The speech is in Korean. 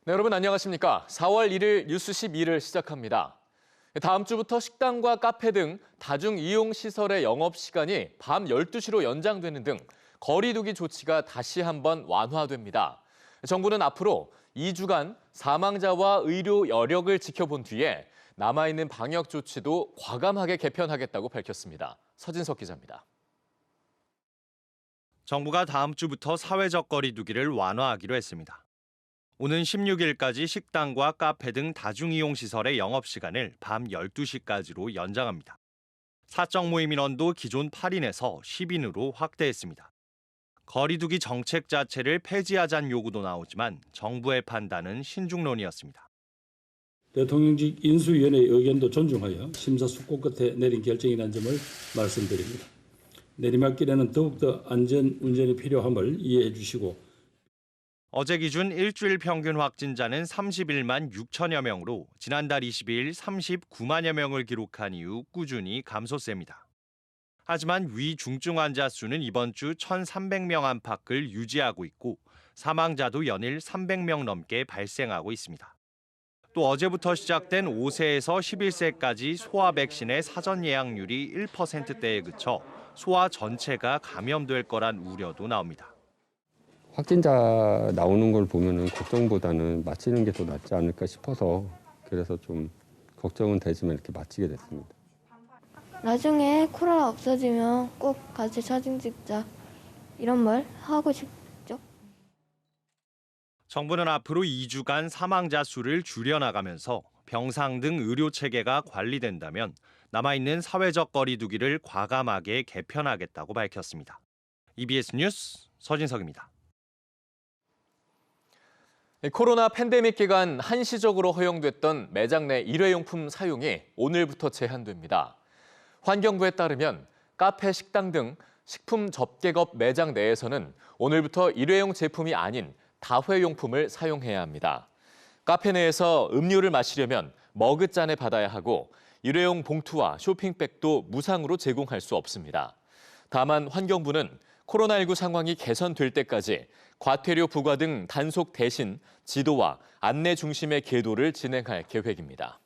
네, 여러분 안녕하십니까? 4월 1일 뉴스 12를 시작합니다. 다음 주부터 식당과 카페 등 다중이용시설의 영업시간이 밤 12시로 연장되는 등 거리 두기 조치가 다시 한번 완화됩니다. 정부는 앞으로 2주간 사망자와 의료 여력을 지켜본 뒤에 남아있는 방역 조치도 과감하게 개편하겠다고 밝혔습니다. 서진석 기자입니다. 정부가 다음 주부터 사회적 거리 두기를 완화하기로 했습니다. 오는 16일까지 식당과 카페 등 다중이용시설의 영업시간을 밤 12시까지로 연장합니다. 사적 모임 인원도 기존 8인에서 10인으로 확대했습니다. 거리 두기 정책 자체를 폐지하자는 요구도 나오지만 정부의 판단은 신중론이었습니다. 대통령직 인수위원회의 의견도 존중하여 심사숙고 끝에 내린 결정이라는 점을 말씀드립니다. 내리막길에는 더욱더 안전 운전이 필요함을 이해해 주시고 어제 기준 일주일 평균 확진자는 31만 6천여 명으로 지난달 22일 39만여 명을 기록한 이후 꾸준히 감소세입니다. 하지만 위중증 환자 수는 이번 주 1,300명 안팎을 유지하고 있고 사망자도 연일 300명 넘게 발생하고 있습니다. 또 어제부터 시작된 5세에서 11세까지 소아 백신의 사전 예약률이 1%대에 그쳐 소아 전체가 감염될 거란 우려도 나옵니다. 확진자 나오는 걸 보면은 걱정보다는 마치는 게 더 낫지 않을까 싶어서 그래서 좀 걱정은 되지만 이렇게 마치게 됐습니다. 나중에 코로나 없어지면 꼭 같이 사진 찍자 이런 말 하고 싶죠. 정부는 앞으로 2주간 사망자 수를 줄여나가면서 병상 등 의료 체계가 관리된다면 남아있는 사회적 거리 두기를 과감하게 개편하겠다고 밝혔습니다. EBS 뉴스 서진석입니다. 코로나 팬데믹 기간 한시적으로 허용됐던 매장 내 일회용품 사용이 오늘부터 제한됩니다. 환경부에 따르면 카페, 식당 등 식품 접객업 매장 내에서는 오늘부터 일회용 제품이 아닌 다회용품을 사용해야 합니다. 카페 내에서 음료를 마시려면 머그잔에 받아야 하고 일회용 봉투와 쇼핑백도 무상으로 제공할 수 없습니다. 다만 환경부는 코로나19 상황이 개선될 때까지 과태료 부과 등 단속 대신 지도와 안내 중심의 계도를 진행할 계획입니다.